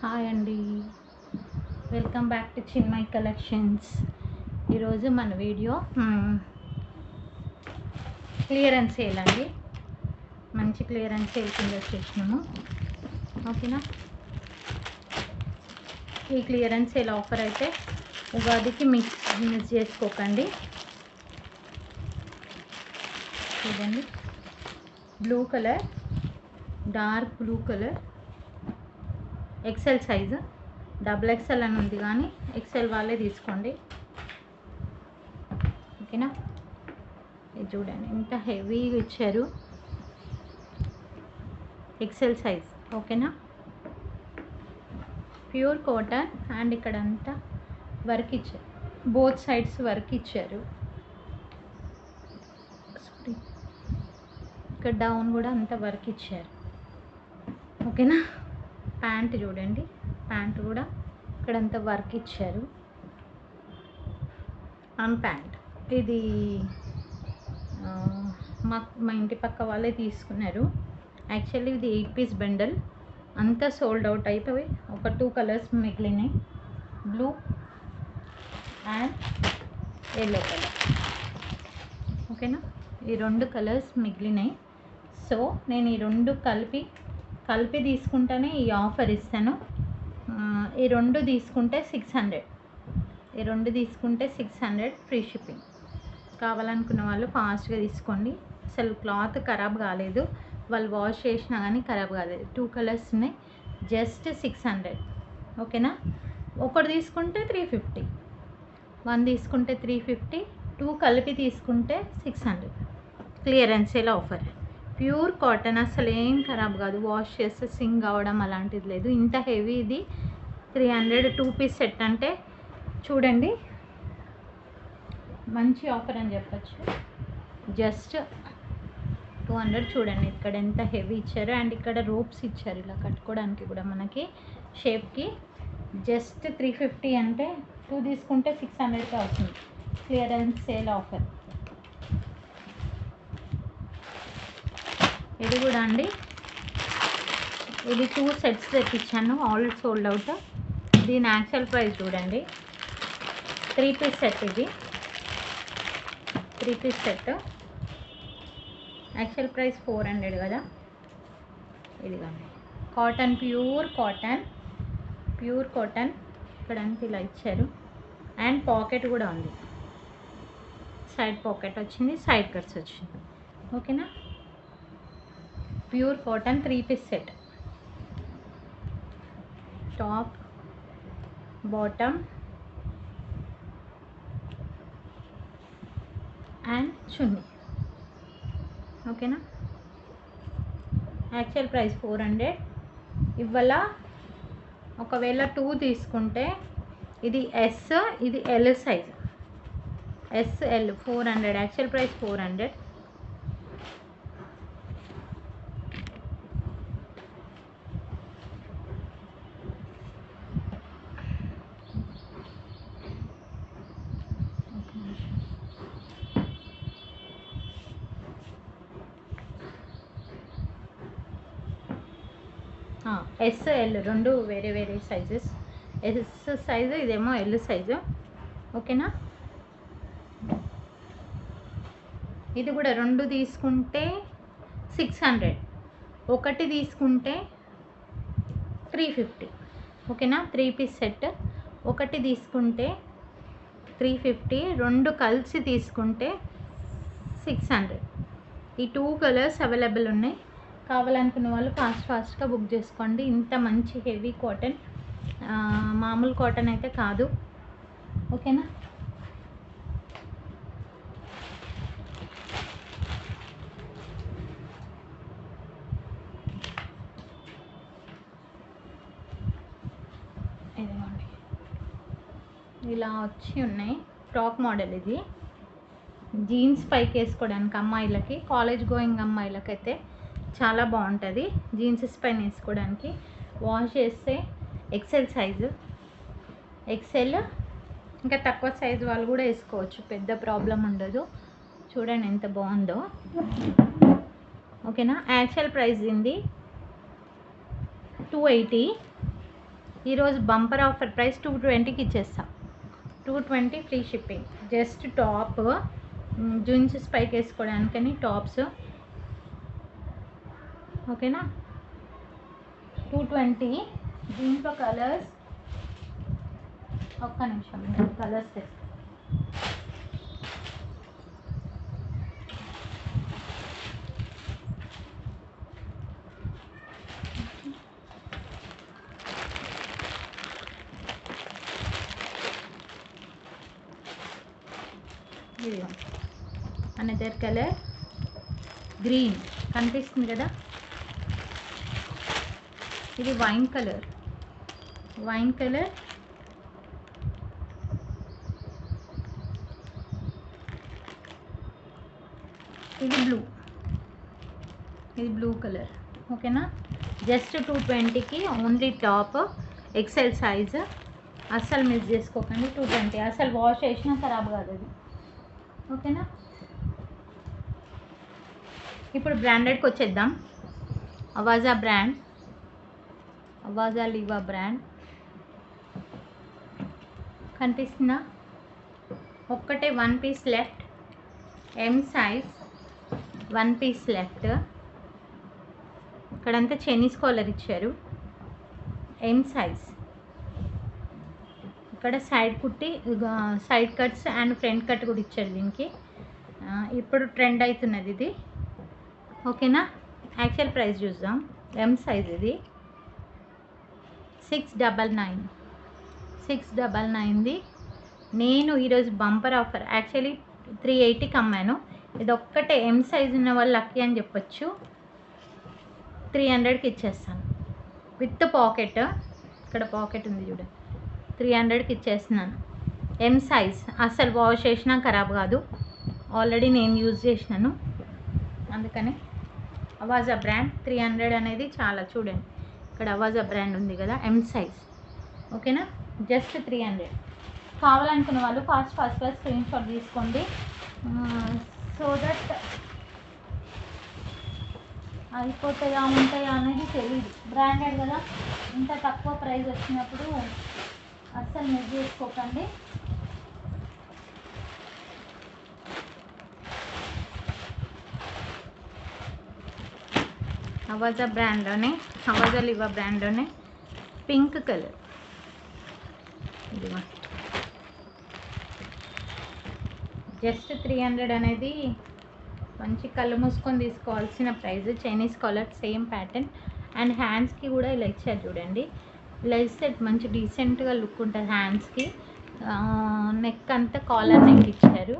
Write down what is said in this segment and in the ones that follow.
Hi అండి, welcome back to Chinmay collections. ఈరోజు మన వీడియో క్లియరెన్స్ సేల్ అండి. మంచి క్లియరెన్స్ సేల్ కింద వచ్చేసినాము. ఓకేనా, ఈ క్లియరెన్స్ సేల్ ఆఫర్ అయితే ఉగాదికి మిస్ చేసుకోకండి. చూడండి, blue colour, dark blue colour, XL size, double XL అని ఉంది కానీ ఎక్సెల్ వాళ్ళే తీసుకోండి. ఓకేనా, ఇది చూడండి ఎంత హెవీగా ఇచ్చారు, ఎక్సెల్ సైజ్. ఓకేనా, ప్యూర్ కాటన్ అండ్ ఇక్కడ అంతా వర్క్ ఇచ్చారు, బోత్ సైడ్స్ వర్క్ ఇచ్చారు. ఇక్కడ డౌన్ కూడా అంతా వర్క్ ఇచ్చారు. ఓకేనా, ప్యాంట్ చూడండి, ప్యాంట్ కూడా ఇక్కడంతా వర్క్ ఇచ్చారు. ఆన్ ప్యాంట్ ఇది మా ఇంటి పక్క వాళ్ళే తీసుకున్నారు. యాక్చువల్లీ ఇది 8 పీస్ బండల్, అంతా సోల్డ్ అవుట్ అయిపోయి ఒక 2 కలర్స్ మిగిలినాయి, బ్లూ అండ్ ఎల్లో కలర్. ఓకేనా, ఈ 2 కలర్స్ మిగిలినాయి. సో నేను ఈ 2 కలిపి తీసుకుంటేనే ఈ ఆఫర్ ఇస్తాను. ఈ 2 తీసుకుంటే 600, ఈ 2 తీసుకుంటే 600 ఫ్రీ షిప్పింగ్. కావాలనుకున్న వాళ్ళు ఫాస్ట్గా తీసుకోండి. అసలు క్లాత్ ఖరాబ్ కాలేదు, వాళ్ళు వాష్ చేసినా కానీ ఖరాబ్ కాలేదు. 2 కలర్స్ ఉన్నాయి, జస్ట్ 600. ఓకేనా, ఒకటి తీసుకుంటే 350, 1 తీసుకుంటే 350, 2 కలిపి తీసుకుంటే 600. Clearance sale offer, pure cotton, అసలు ఏం ఖరాబ్ కాదు, వాష్ చేస్తే సింగ్ అవ్వడం అలాంటిది లేదు. ఇంత హెవీ ఇది 300, 2 పీస్ సెట్ అంటే చూడండి మంచి ఆఫర్ అని చెప్పచ్చు. జస్ట్ 200 చూడండి, ఇక్కడ ఎంత హెవీ ఇచ్చారు. అండ్ ఇక్కడ రోప్స్ ఇచ్చారు ఇలా కట్టుకోవడానికి కూడా మనకి షేప్కి. జస్ట్ 350 అంటే 2 తీసుకుంటే 600కి అవుతుంది. క్లియరెన్స్ సేల్ ఆఫర్ ఇది కూడా అండి. ఇది 2 సెట్స్ తెప్పించాను, ఆల్ సోల్డ్ అవుట్. దీని యాక్చువల్ ప్రైస్ చూడండి, 3 పీస్ సెట్. ఇది 3 పీస్ సెట్, యాక్చువల్ ప్రైస్ 400 కదా. ఇదిగోండి, కాటన్, ప్యూర్ కాటన్ ఇక్కడంతా ఇలా ఇచ్చారు. అండ్ పాకెట్ కూడా ఉంది, సైడ్ పాకెట్ వచ్చింది, సైడ్ కట్స్ వచ్చింది. ఓకేనా, pure cotton 3 piece set, top, bottom and చున్నీ. ఓకేనా, యాక్చువల్ ప్రైస్ 400. ఇవాళ ఒకవేళ 2 తీసుకుంటే ఇది ఎస్, ఇది L size, SL 400, actual price 400. SL రెండు వేరే వేరే సైజెస్. ఎస్ సైజు, ఇదేమో ఎల్ సైజు. ఓకేనా, ఇది కూడా 2 తీసుకుంటే 600, ఒకటి తీసుకుంటే 350. ఓకేనా, 3 పీస్ సెట్, ఒకటి తీసుకుంటే 350, 2 కలిసి తీసుకుంటే 600. ఈ 2 కలర్స్ అవైలబుల్ ఉన్నాయి. కావాలనుకున్న వాళ్ళు ఫాస్ట్గా బుక్ చేసుకోండి. ఇంత మంచి హెవీ కాటన్, మామూలు కాటన్ అయితే కాదు. ఓకేనా, ఇదిగోండి ఇలా వచ్చి ఉన్నాయి. ఫ్రాక్ మోడల్ ఇది, జీన్స్ పైకి వేసుకోవడానికి అమ్మాయిలకి, కాలేజ్ గోయింగ్ అమ్మాయిలకి అయితే చాలా బాగుంటుంది. జీన్సెస్ పైన వేసుకోవడానికి, వాష్ చేస్తే ఎక్సెల్ సైజు, ఎక్సెల్ ఇంకా తక్కువ సైజు వాళ్ళు కూడా వేసుకోవచ్చు, పెద్ద ప్రాబ్లం ఉండదు. చూడండి ఎంత బాగుందో. ఓకేనా, యాక్చువల్ ప్రైస్ దీనిది 280, ఈరోజు బంపర్ ఆఫర్ ప్రైస్ 220కి ఇచ్చేస్తా. 220 free shipping. Just top jeans పైకి వేసుకోవడానికని టాప్స్, ఓకేనా. 220. దీంట్లో కలర్స్, ఒక్క నిమిషం కలర్స్ తెస్తా. అనదర్ కలర్ గ్రీన్ కనిపిస్తుంది కదా, ఇది వైన్ కలర్. ఇది బ్లూ కలర్, ఓకేనా. జస్ట్ 220కి ఓన్లీ టాప్, ఎక్సెల్ సైజ్. అస్సలు మిస్ చేసుకోకండి. 220 అసలు వాష్ చేసినా ఖరాబ్ కాదు అది, ఓకేనా. ఇప్పుడు బ్రాండెడ్కి వచ్చేద్దాం. అవాజా లివా బ్రాండ్ కనిపిస్తుందా? ఒక్కటే 1 piece left, M size 1 piece left. ఇక్కడంతా చైనీస్ కాలర్ ఇచ్చారు, ఎం సైజ్. ఇక్కడ సైడ్ కుట్టి, side cuts and front cut కూడా ఇచ్చారు దీనికి. ఇప్పుడు ట్రెండ్ అవుతున్నది ఇది, ఓకేనా. యాక్చువల్ ప్రైస్ చూద్దాం. ఎం సైజ్ ఇది 699ది. నేను ఈరోజు బంపర్ ఆఫర్ యాక్చువల్లీ 380కి అమ్మాను. ఇది ఒక్కటే ఎం సైజ్ ఉన్న వాళ్ళు లక్కీ అని చెప్పొచ్చు. 300కి ఇచ్చేస్తాను విత్ పాకెట్. ఇక్కడ పాకెట్ ఉంది చూడండి. 300కి ఇచ్చేస్తున్నాను. ఎం సైజ్ అసలు వాష్ చేసినా ఖరాబ్ కాదు, ఆల్రెడీ నేను యూజ్ చేసినాను, అందుకని. అవాజా బ్రాండ్ 300 అనేది చాలా. చూడండి ఇక్కడ అవాజా బ్రాండ్ ఉంది కదా, ఎం సైజ్, ఓకేనా. జస్ట్ 300. కావాలనుకున్న వాళ్ళు ఫాస్ట్ స్క్రీన్ షాట్ తీసుకోండి, సో దట్ అయిపోతాయా ఉంటాయా అనేది తెలియదు. బ్రాండెడ్ కదా, ఇంత తక్కువ ప్రైస్ వచ్చినప్పుడు అస్సలు మిస్ చేసుకోకండి. అవాజా లివా బ్రాండ్లోనే పింక్ కలర్, ఇది జస్ట్ 300 అనేది మంచి కళ్ళు మూసుకొని తీసుకోవాల్సిన price. Chinese collar, same pattern and హ్యాండ్స్కి కూడా ఇలా ఇచ్చారు చూడండి. ఇలా ఇస్తే మంచి డీసెంట్గా లుక్ ఉంటుంది హ్యాండ్స్కి. నెక్ అంతా కాలర్ నెక్ ఇచ్చారు,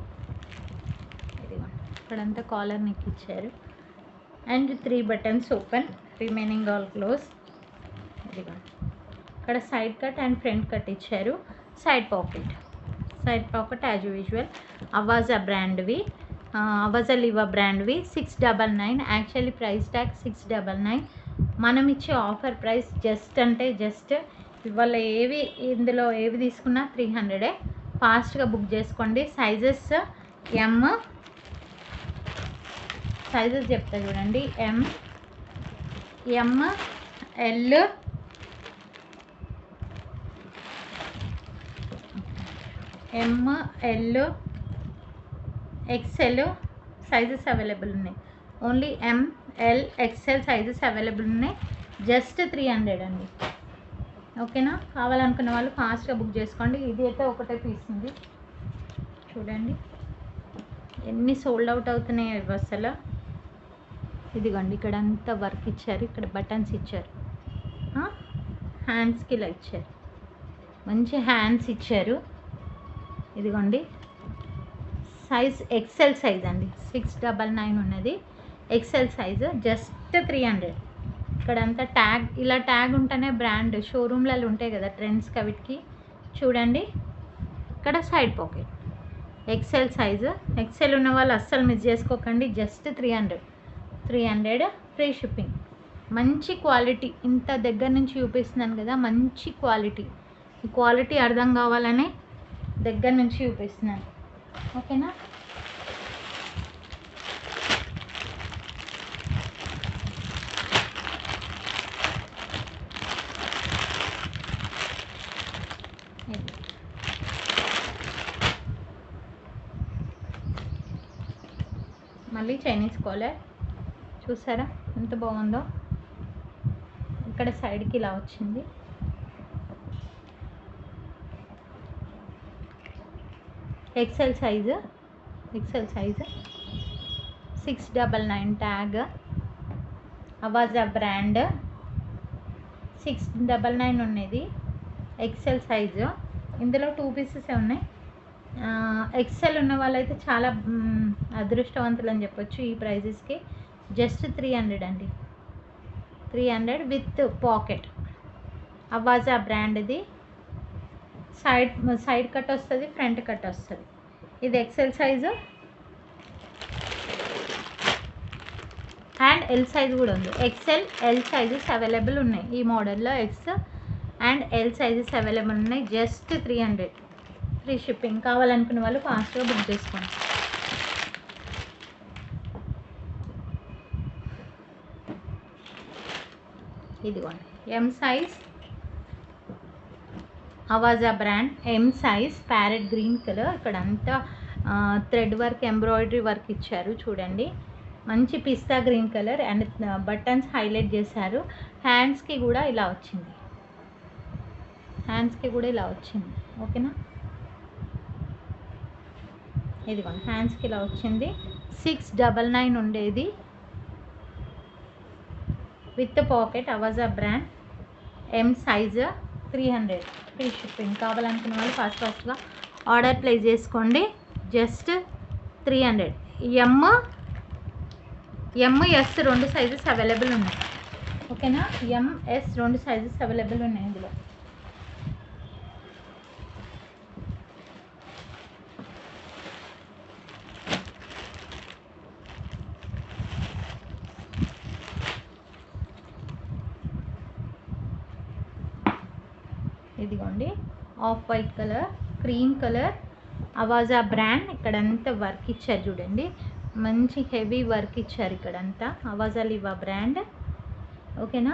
ఇక్కడంతా కాలర్ నెక్ ఇచ్చారు and 3 buttons open, remaining all close. ఇదిగో ఇక్కడ side cut and front cut ఇచ్చారు. Side pocket as usual. Avaasa Liva బ్రాండ్వి 699. Actually price tag 699. మనం ఇచ్చే ఆఫర్ ప్రైస్ జస్ట్ ఇవాళ ఇందులో ఏవి తీసుకున్నా 300. ఫాస్ట్గా బుక్ చేసుకోండి. సైజెస్ చెప్తా చూడండి. ఎం, ఎల్, ఎక్స్ఎల్ సైజెస్ అవైలబుల్ ఉన్నాయి. Only M L XL sizes available ఉన్నాయి. జస్ట్ 300 అండి, ఓకేనా. కావాలనుకున్న వాళ్ళు ఫాస్ట్గా బుక్ చేసుకోండి. ఇది అయితే ఒకటే పీస్ ఉంది చూడండి, ఎన్ని సోల్డ్ అవుట్ అవుతున్నాయి అసలు. ఇదిగోండి ఇక్కడ అంతా వర్క్ ఇచ్చారు, ఇక్కడ బటన్స్ ఇచ్చారు, హ్యాండ్స్కి ఇలా ఇచ్చారు, మంచి హ్యాండ్స్ ఇచ్చారు. ఇదిగోండి సైజ్ ఎక్సెల్ సైజ్ అండి, 699 ఉన్నది ఎక్సెల్ సైజు. జస్ట్ 300. ఇక్కడంతా ఇలా ట్యాగ్ ఉంటేనే బ్రాండ్. షోరూమ్లలో ఉంటాయి కదా ట్రెండ్స్కి, వీటికి చూడండి. ఇక్కడ side pocket XL size. XL ఉన్న వాళ్ళు అస్సలు మిస్ చేసుకోకండి. Just 300 free shipping. మంచి క్వాలిటీ, ఇంత దగ్గర నుంచి చూపిస్తున్నాను కదా, మంచి క్వాలిటీ. ఈ క్వాలిటీ అర్థం కావాలనే దగ్గర నుంచి చూపిస్తున్నాను, ఓకేనా. మళ్ళీ చైనీస్ కాలర్ చూసారా ఎంత బాగుందో. ఇక్కడ సైడ్కి ఇలా వచ్చింది. XL size 699 tag. Avaasa brand 699 ఉన్నది ఎక్సెల్ సైజు. ఇందులో 2 పీసెస్ ఉన్నాయి. ఎక్సెల్ ఉన్న వాళ్ళైతే చాలా అదృష్టవంతులు అని చెప్పొచ్చు. ఈ ప్రైజెస్కి జస్ట్ 300 అండి. 300 విత్ పాకెట్. అవాజా బ్రాండ్ది. సైడ్ కట్ వస్తుంది, ఫ్రంట్ కట్ వస్తుంది. ఇది XL size and L size కూడా ఉంది. ఎక్సెల్ ఎల్ సైజెస్ అవైలబుల్ ఉన్నాయి ఈ మోడల్లో. X and L sizes available ఉన్నాయి. Just 300 free shipping. కావాలనుకున్న వాళ్ళు ఫాస్ట్గా బుక్ చేసుకోండి. ఇదిగోండి M size, Avaasa brand M size, parrot green colour. ఇక్కడ అంతా థ్రెడ్ వర్క్, ఎంబ్రాయిడరీ వర్క్ ఇచ్చారు చూడండి. మంచి పిస్తా green colour and buttons highlight చేశారు. హ్యాండ్స్కి కూడా ఇలా వచ్చింది. ఓకేనా. ఇదిగోండి హ్యాండ్స్కి ఇలా వచ్చింది. 699 ఉండేది with pocket. Avaasa brand M size 300 free shipping. కావాలనుకున్న వాళ్ళు ఫాస్ట్గా ఆర్డర్ ప్లేస్ చేసుకోండి. జస్ట్ 300. ఎంఎస్ 2 సైజెస్ అవైలబుల్ ఉన్నాయి. ఓకేనా. ఎంఎస్ 2 సైజెస్ అవైలబుల్ ఉన్నాయి ఇందులో. ఇదిగోండి off white colour, cream colour, Avaasa brand. ఇక్కడంతా వర్క్ ఇచ్చారు చూడండి. మంచి హెవీ వర్క్ ఇచ్చారు ఇక్కడంతా. అవాజా లివా బ్రాండ్. ఓకేనా.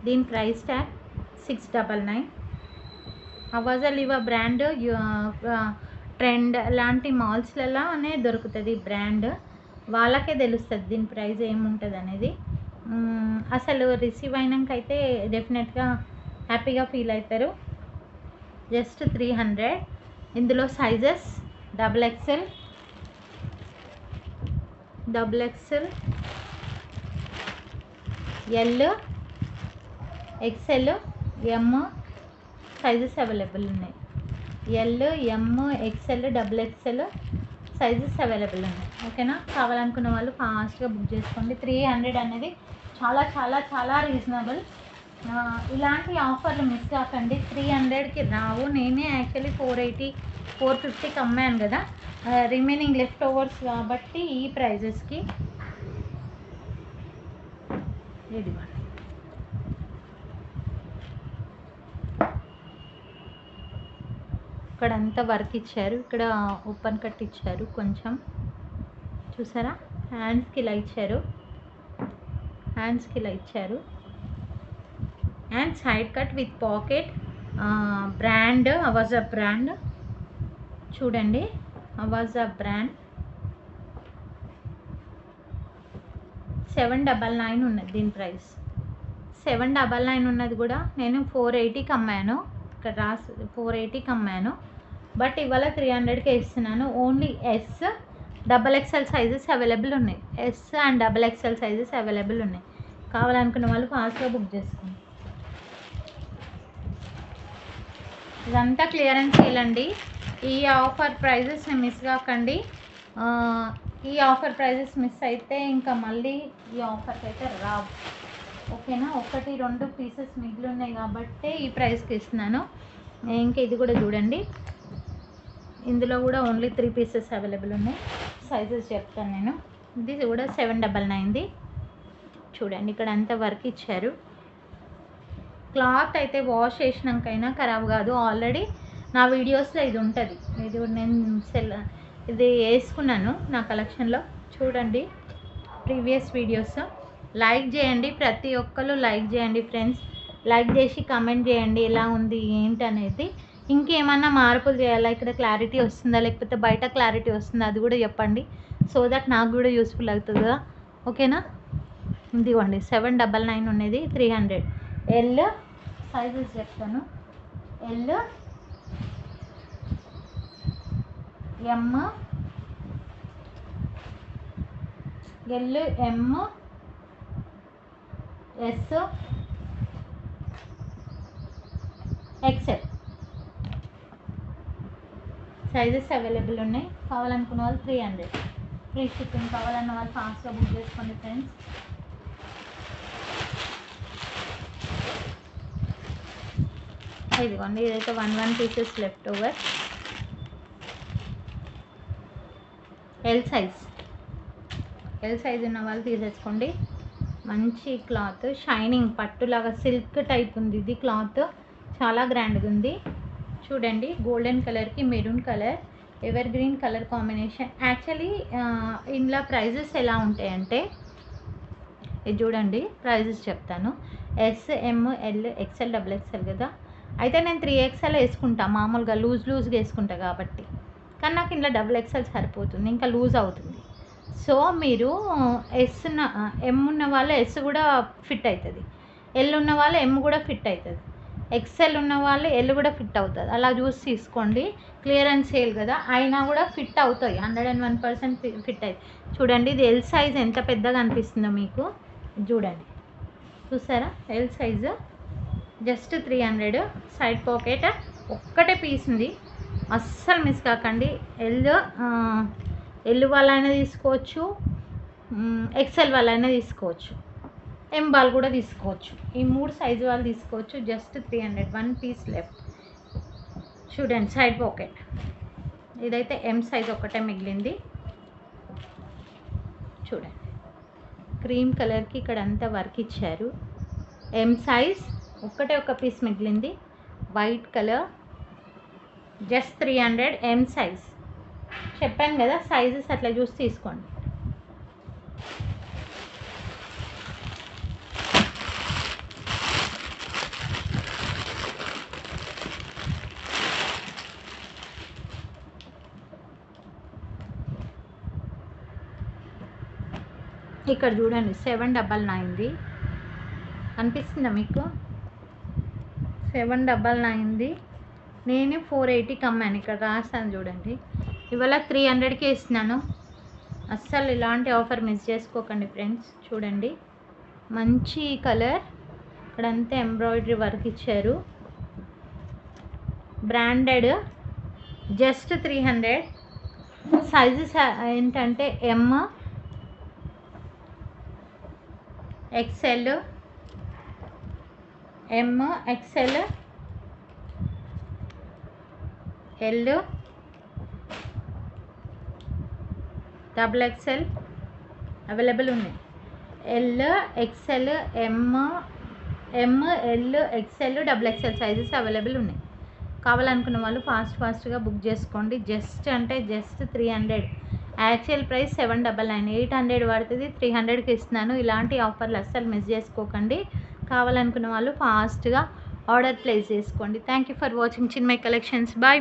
దీని price tag 699. Avaasa Liva brand trend లాంటి మాల్స్లలోనే దొరుకుతుంది బ్రాండ్. వాళ్ళకే తెలుస్తుంది దీని ప్రైస్ ఏముంటుంది అనేది. అసలు రిసీవ్ అయినాకైతే డెఫినెట్గా హ్యాపీగా ఫీల్ అవుతారు. జస్ట్ 300. ఇందులో సైజెస్ XXL, ఎల్, ఎక్స్ఎల్, ఎం సైజెస్ అవైలబుల్ ఉన్నాయి. ఎల్, ఎం, ఎక్స్ఎల్, XXL సైజెస్ అవైలబుల్ ఉన్నాయి. ఓకేనా. కావాలనుకున్న వాళ్ళు ఫాస్ట్గా బుక్ చేసుకోండి. 300 అనేది చాలా చాలా చాలా రీజనబుల్. ఇలాంటి ఆఫర్లు మిస్ కాకండి. 300కి రావు. నేనే యాక్చువల్లీ 480, 450కి అమ్మాను కదా. రిమైనింగ్ లెఫ్ట్ ఓవర్స్ కాబట్టి ఈ ప్రైజెస్కి. ఇదిగోండి ఇక్కడ అంతా వర్క్ ఇచ్చారు. ఇక్కడ ఓపెన్ కట్ ఇచ్చారు కొంచెం చూసారా. హ్యాండ్స్కి ఇలా ఇచ్చారు. And side cut with pocket. Brand Avaasa brand చూడండి. అవాజా బ్రాండ్ 799 ఉన్నది దీని ప్రైస్. 799 ఉన్నది కూడా నేను 480కి అమ్మాను. ఇక్కడ రాసి 480కి అమ్మాను. బట్ ఇవాళ 300కే ఇస్తున్నాను. Only S, XXL sizes available ఉన్నాయి. S and XXL sizes available ఉన్నాయి. కావాలనుకున్న వాళ్ళు ఫాస్ట్గా బుక్ చేసుకోండి. ఇదంతా క్లియరెన్స్ సేల్ అండి. ఈ ఆఫర్ ప్రైజెస్ని మిస్ కాకండి. ఈ ఆఫర్ ప్రైజెస్ మిస్ అయితే ఇంకా మళ్ళీ ఈ ఆఫర్కి అయితే రావు. ఓకేనా. 1-2 పీసెస్ మిగిలి ఉన్నాయి కాబట్టి ఈ ప్రైస్కి ఇస్తున్నాను. ఇంకా ఇది కూడా చూడండి. ఇందులో కూడా ఓన్లీ 3 పీసెస్ అవైలబుల్ ఉన్నాయి. సైజెస్ చెప్తాను నేను. ఇది కూడా 799ది చూడండి. ఇక్కడ అంతా వర్క్ ఇచ్చారు. క్లాత్ అయితే వాష్ చేసినాకైనా ఖరాబ్ కాదు. ఆల్రెడీ నా వీడియోస్లో ఇది ఉంటుంది. ఇది నేను ఇది వేసుకున్నాను నా కలెక్షన్లో. చూడండి ప్రీవియస్ వీడియోస్. లైక్ చేయండి, ప్రతి ఒక్కరు లైక్ చేయండి ఫ్రెండ్స్. లైక్ చేసి కామెంట్ చేయండి ఎలా ఉంది ఏంటి అనేది. ఇంకేమన్నా మార్పులు చేయాలా, ఇక్కడ క్లారిటీ వస్తుందా లేకపోతే బయట క్లారిటీ వస్తుందా అది కూడా చెప్పండి, సో దట్ నాకు కూడా యూస్ఫుల్ అవుతుంది కదా. ఓకేనా. ఇదిగోండి 799 ఉన్నది 300. ఎల్ సైజెస్ చెప్తాను. ఎల్, ఎమ్, ఎస్, ఎక్సెల్ సైజెస్ అవైలబుల్ ఉన్నాయి. కావాలనుకున్న వాళ్ళు 300 ఫ్రీ షిప్పింగ్. కావాలన్న వాళ్ళు ఫాస్ట్గా బుక్ చేసుకోండి ఫ్రెండ్స్. ఇదిగోండి ఇదైతే 1 pieces left over. L size ఉన్న వాళ్ళు తీసేసుకోండి. మంచి క్లాత్, షైనింగ్ పట్టులాగా సిల్క్ టైప్ ఉంది. ఇది క్లాత్ చాలా గ్రాండ్గా ఉంది. చూడండి గోల్డెన్ కలర్కి maroon colour, ever green colour combination. Actually ఇందులో ప్రైజెస్ ఎలా ఉంటాయంటే, ఇది చూడండి ప్రైజెస్ చెప్తాను. ఎస్, ఎమ్, ఎల్, ఎక్సెల్, డబుల్ ఎక్సెల్ కదా. అయితే నేను 3XL వేసుకుంటా, మామూలుగా లూజ్గా వేసుకుంటా కాబట్టి. కానీ నాకు ఇందులో డబుల్ ఎక్సెల్ సరిపోతుంది, ఇంకా లూజ్ అవుతుంది. సో మీరు ఎమ్ ఉన్న వాళ్ళు ఎస్ కూడా ఫిట్ అవుతుంది, ఎల్ ఉన్న వాళ్ళు ఎమ్ కూడా ఫిట్ అవుతుంది, ఎక్సెల్ ఉన్న వాళ్ళు ఎల్ కూడా ఫిట్ అవుతుంది. అలా చూసి తీసుకోండి. క్లియరెన్స్ సేల్ కదా, అయినా కూడా ఫిట్ అవుతాయి. 101% ఫిట్ అవుతాయి. చూడండి ఇది ఎల్ సైజ్ ఎంత పెద్దగా అనిపిస్తుందో మీకు. చూడండి చూసారా, L size just 300. Side pocket ఒక్కటే పీస్ ఉంది, అస్సలు మిస్ కాకండి. ఎల్ వాళ్ళైనా తీసుకోవచ్చు, ఎక్సెల్ వాళ్ళైనా తీసుకోవచ్చు, ఎం బాల్ కూడా తీసుకోవచ్చు. ఈ 3 సైజు వాళ్ళు తీసుకోవచ్చు. జస్ట్ 300. 1 piece left. చూడండి సైడ్ పాకెట్. ఇదైతే ఎం సైజ్ ఒక్కటే మిగిలింది. చూడండి క్రీమ్ కలర్కి ఇక్కడ అంతా వర్క్ ఇచ్చారు. ఎం సైజ్ ఒక్కటే ఒక పీస్ మిగిలింది. White colour just 300. M size చెప్పాను కదా, సైజెస్ అట్లా చూసి తీసుకోండి. ఇక్కడ చూడండి 799ది కనిపిస్తుందా మీకు? 799ది నేను 480కి అమ్మాను. ఇక్కడ రాస్తాను చూడండి. ఇవాళ 300కే ఇస్తున్నాను. అస్సలు ఇలాంటి ఆఫర్ మిస్ చేసుకోకండి ఫ్రెండ్స్. చూడండి మంచి కలర్, ఇక్కడంతా ఎంబ్రాయిడరీ వర్క్ ఇచ్చారు. Branded, just 300. సైజెస్ ఏంటంటే M, XL, M, XL, L, double XL available ఉన్నాయి. L, XL, M, L, XL, double XL sizes available ఉన్నాయి. కావాలనుకున్న వాళ్ళు ఫాస్ట్గా బుక్ చేసుకోండి. జస్ట్ 300. Actual price 799. 800 పడుతుంది, 300కి ఇస్తున్నాను. ఇలాంటి ఆఫర్లు అస్సలు మిస్ చేసుకోకండి. కావాలనుకున్న వాళ్ళు ఫాస్ట్గా ఆర్డర్ ప్లేస్ చేసుకోండి. Thank you for watching Chinmayi collections. Bye.